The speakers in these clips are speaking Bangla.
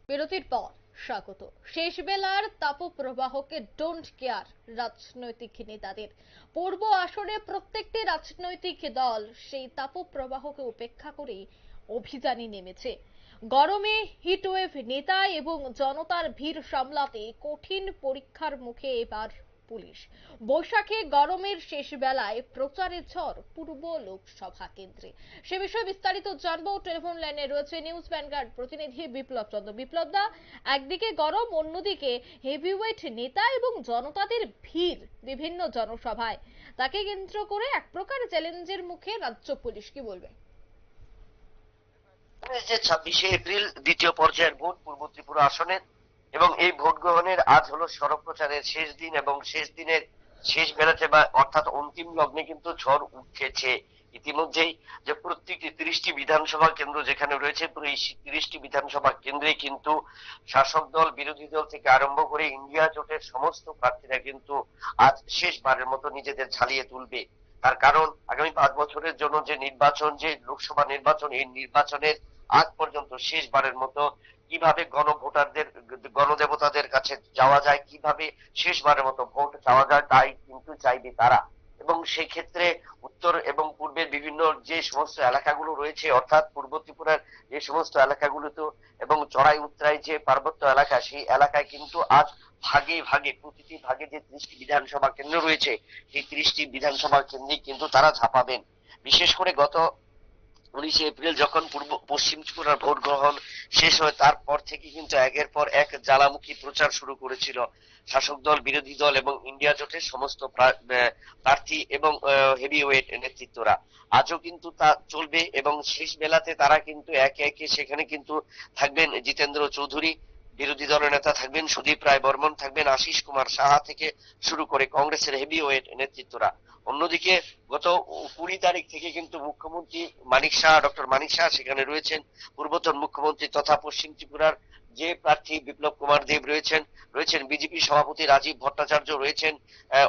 বিরতির পর স্বাগত। শেষ বেলার তাপপ্রবাহকে ডোন্ট কেয়ার রাজনৈতিক নেতাদের। পূর্ব আসরে প্রত্যেকটি রাজনৈতিক দল সেই তাপপ্রবাহকে উপেক্ষা করে অভিযানে নেমেছে। গরমে হিটওয়েভ নেতা এবং জনতার ভিড় সামলাতে কঠিন পরীক্ষার মুখে এবার পুলিশ। বৈশাখে গরমের শেষ বেলায় প্রচারের ঝড় পূর্ব লোকসভা কেন্দ্রে। সে বিষয়ে বিস্তারিত জানবো। টেলিফোন লাইনে রয়েছে নিউজ ভ্যানগার্ড প্রতিনিধি বিপ্লব চন্দ্র। বিপ্লব দা, একদিকে গরম, অন্যদিকে হেভিওয়েট নেতা এবং জনতাদের ভিড় বিভিন্ন জনসভায়, তাকে কেন্দ্র করে এক প্রকার চ্যালেঞ্জের মুখে রাজ্য পুলিশ, কি বলবে? যে 26শে এপ্রিল দ্বিতীয় পর্যায়ের ভোট পূর্ব ত্রিপুরা আসনের, এবং এই ভোট গ্রহণের আজ হলো সড়ক প্রচারের শেষ দিন, এবং শেষ দিনের শেষ বেলাতে বা অর্থাৎ অন্তিম লগ্নে কিন্তু ঝড় উঠেছে ইতিমধ্যেই। যে প্রত্যেকটি 30টি বিধানসভা কেন্দ্র যেখানে রয়েছে, পুরো এই 30টি বিধানসভা কেন্দ্রে কিন্তু শাসক দল, বিরোধী দল থেকে আরম্ভ করে ইন্ডিয়া জোটের সমস্ত প্রার্থীরা কিন্তু আজ শেষবারের মতো নিজেদের ঝালিয়ে তুলবে। তার কারণ আগামী 5 বছরের জন্য যে নির্বাচন, যে লোকসভা নির্বাচন, এই নির্বাচনের আগ পর্যন্ত শেষবারের মতো কিভাবে গণভোটারদের, গণদেবতাদের কাছে যাওয়া যায়, কিভাবে শেষবারের মতো ভোট চাওয়া যায়, তাই কিন্তু চাইবে তারা। এবং সেই ক্ষেত্রে উত্তর এবং পূর্বের বিভিন্ন যে সমস্ত এলাকাগুলো রয়েছে, অর্থাৎ পূর্ব ত্রিপুরার যে সমস্ত এলাকাগুলোতে এবং চড়াই উতরাই যে পার্বত্য এলাকা, সেই এলাকায় কিন্তু আজ ভাগে ভাগে, প্রতিটি ভাগে যে 30টি বিধানসভা কেন্দ্র রয়েছে, সেই 30টি বিধানসভা কেন্দ্রে কিন্তু তারা ঝাঁপাবেন। বিশেষ করে গত 19শে এপ্রিল যখন পূর্ব পশ্চিম ত্রিপুরার ভোট গ্রহণ শেষ হয়, তারপর থেকে কিন্তু একের পর এক জ্বালামুখী প্রচার শুরু করেছিল শাসক দল, বিরোধী দল এবং ইন্ডিয়া জোটের সমস্ত প্রার্থী এবং হেভিওয়েট নেতৃত্বরা। আজও কিন্তু তা চলবে, এবং শেষ বেলাতে তারা কিন্তু একে একে সেখানে কিন্তু থাকবেন জিতেন্দ্র চৌধুরী, বিরোধী দলের নেতা থাকবেন সুদীপ রায় বর্মন, থাকবেন আশিস কুমার সাহা থেকে শুরু করে কংগ্রেসের হেভিওয়েট নেতৃত্বরা। অন্যদিকে গত 20 তারিখ থেকে কিন্তু মুখ্যমন্ত্রী ডক্টর মানিক শাহ সেখানে রয়েছেন। পূর্বতন মুখ্যমন্ত্রী তথা পশ্চিম ত্রিপুরার যে প্রার্থী বিপ্লব কুমার দেব রয়েছেন, বিজেপি সভাপতি রাজীব ভট্টাচার্য রয়েছেন,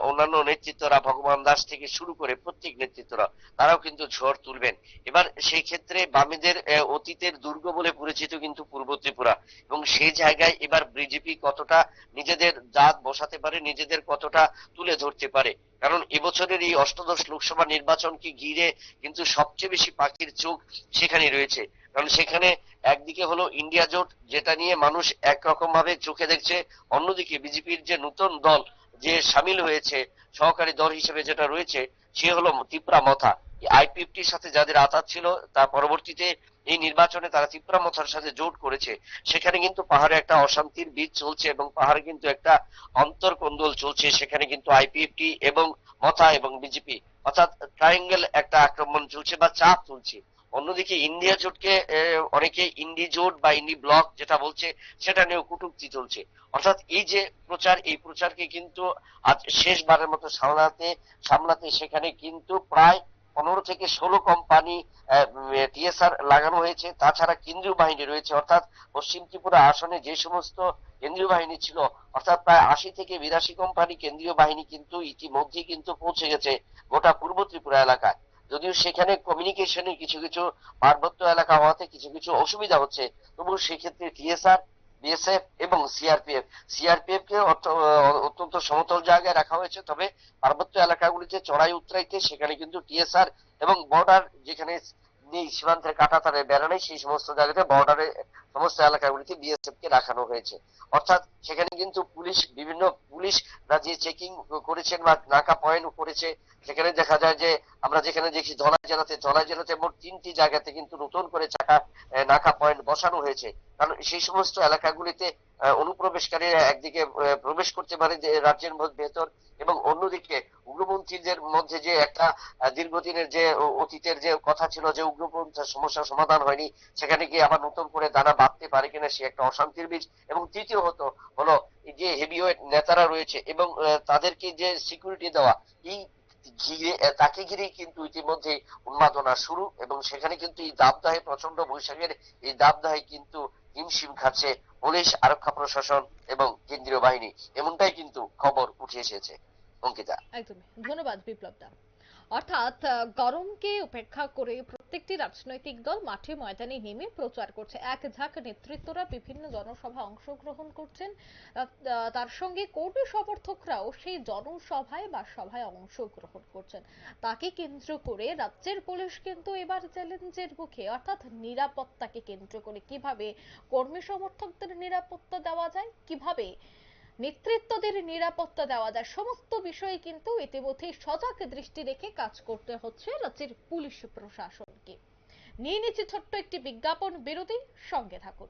অন্যান্য নেতৃত্বরা, ভগবান দাস থেকে শুরু করে প্রত্যেক নেতৃত্বরা, তারাও কিন্তু ঝড় তুলবেন। এবার সেই ক্ষেত্রে বামেদের অতীতের দুর্গ বলে পরিচিত কিন্তু পূর্ব ত্রিপুরা, এবং সেই জায়গায় এবার বিজেপি কতটা নিজেদের জাত বসাতে পারে, নিজেদের কতটা তুলে ধরতে পারে। কারণ এবছরের এই অষ্টাদশ লোকসভা নির্বাচনকে ঘিরে কিন্তু সবচেয়ে বেশি পাখির চোখ সেখানে রয়েছে। কারণ সেখানে একদিকে হলো ইন্ডিয়া জোট, যেটা নিয়ে মানুষ একরকম ভাবে চোখে দেখছে, অন্যদিকে বিজেপির যে নতুন দল যে সামিল হয়েছে, সহকারী দল হিসেবে যেটা রয়েছে, সে হলো তিপ্রা মথা। আইপিএফটির সাথে যাদের আঁতাত ছিল, তার পরবর্তীতে এই নির্বাচনে তারা তিপ্রা মথার সাথে জোট করেছে। সেখানে কিন্তু পাহাড়ে একটা অশান্তির বীজ চলছে, এবং পাহাড়ে কিন্তু একটা অন্তর্কন্দল চলছে। সেখানে কিন্তু আইপিএফটি এবং মথা এবং বিজেপি, অর্থাৎ ট্রায়াঙ্গেল একটা আক্রমণ চলছে বা চাপ চলছে। অন্যদিকে ইন্ডিয়া জোটকে অনেকে ইন্ডি জোট বা ইন্ডি ব্লক যেটা বলছে, সেটা নিয়েও কটূক্তি চলছে। অর্থাৎ এই যে প্রচার, এই প্রচারকে কিন্তু আজ শেষবারের মতো সামলাতে সামলাতে সেখানে কিন্তু প্রায় 15 থেকে 16 কোম্পানি টিএসআর লাগানো হয়েছে। তাছাড়া কেন্দ্রীয় বাহিনী রয়েছে, অর্থাৎ পশ্চিম ত্রিপুরা আসনে যে সমস্ত কেন্দ্রীয় বাহিনী ছিল, অর্থাৎ প্রায় 80 থেকে 82 কোম্পানি কেন্দ্রীয় বাহিনী কিন্তু ইতিমধ্যেই কিন্তু পৌঁছে গেছে গোটা পূর্ব ত্রিপুরা এলাকায়। যদিও সেখানে কমিউনিকেশনে কিছু কিছু পার্বত্য এলাকা হওয়াতে কিছু কিছু অসুবিধা হচ্ছে, তবুও সেক্ষেত্রে টিএসআর, বিএসএফ এবং সিআরপিএফ কে অত্যন্ত সমতল জায়গায় রাখা হয়েছে। তবে পার্বত্য এলাকাগুলিতে চড়াই উতরাইতে সেখানে কিন্তু টিএসআর এবং বর্ডার যেখানে নেই, সীমান্তের কাঁটাতারে বেড়া নেই, সেই সমস্ত জায়গাতে বর্ডারে সমস্ত এলাকাগুলিতে বিএসএফ কে রাখানো হয়েছে। অর্থাৎ সেখানে কিন্তু বিভিন্ন পুলিশরা যে চেকিং করেছেন বা নাকা পয়েন্ট করেছে, সেখানে দেখা যায় যে আমরা যেখানে দেখি ধলাই জেলাতে মোট 3টি জায়গাতে কিন্তু নতুন করে নাকা পয়েন্ট বসানো হয়েছে। কারণ সেই সমস্ত এলাকাগুলিতে অনুপ্রবেশকারীরা একদিকে প্রবেশ করতে পারে যে রাজ্যের ভেতর, এবং অন্যদিকে উগ্রপন্থীদের মধ্যে যে একটা দীর্ঘদিনের যে অতীতের যে কথা ছিল যে উগ্রপন্থার সমস্যার সমাধান হয়নি, সেখানে গিয়ে আবার নতুন করে দানা বাঁধতে পারে কিনা, সে একটা অশান্তির বীজ। এবং তৃতীয়ত হলো যে হেভিওয়েট নেতারা রয়েছে এবং তাদেরকে যে সিকিউরিটি দেওয়া, এই ঘিরে তাকে ঘিরেই কিন্তু ইতিমধ্যে উন্মাদনা শুরু, এবং সেখানে কিন্তু এই দাবদাহে, প্রচন্ড বৈশাখের এই দাবদাহে কিন্তু হিমশিম খাচ্ছে পুলিশ, আরক্ষা প্রশাসন এবং কেন্দ্রীয় বাহিনী, এমনটাই কিন্তু খবর উঠে এসেছে। অঙ্কিতা। একদমই ধন্যবাদ বিপ্লব দা। অর্থাৎ গরমকে উপেক্ষা করে প্রত্যেকটি রাজনৈতিক দল মাঠে ময়দানে নেমে প্রচার করছে। এক ঝাঁক নেতৃত্বরা বিভিন্ন জনসভায় অংশগ্রহণ করছেন, তার সঙ্গে কর্মী সমর্থকরাও সেই জনসভায় বা সভায় অংশগ্রহণ করছেন। তাকে কেন্দ্র করে রাজ্যের পুলিশ কিন্তু এবার চ্যালেঞ্জের মুখে, অর্থাৎ নিরাপত্তাকে কেন্দ্র করে কিভাবে কর্মী সমর্থকদের নিরাপত্তা দেওয়া যায়, কিভাবে নেতৃত্বদের নিরাপত্তা দেওয়া যায়, সমস্ত বিষয়ে কিন্তু ইতিমধ্যে সজাগ দৃষ্টি রেখে কাজ করতে হচ্ছে রাজ্যের পুলিশ প্রশাসনকে। নিয়ে নিচ্ছে ছোট্ট একটি বিজ্ঞাপন বিরতি, সঙ্গে থাকুন।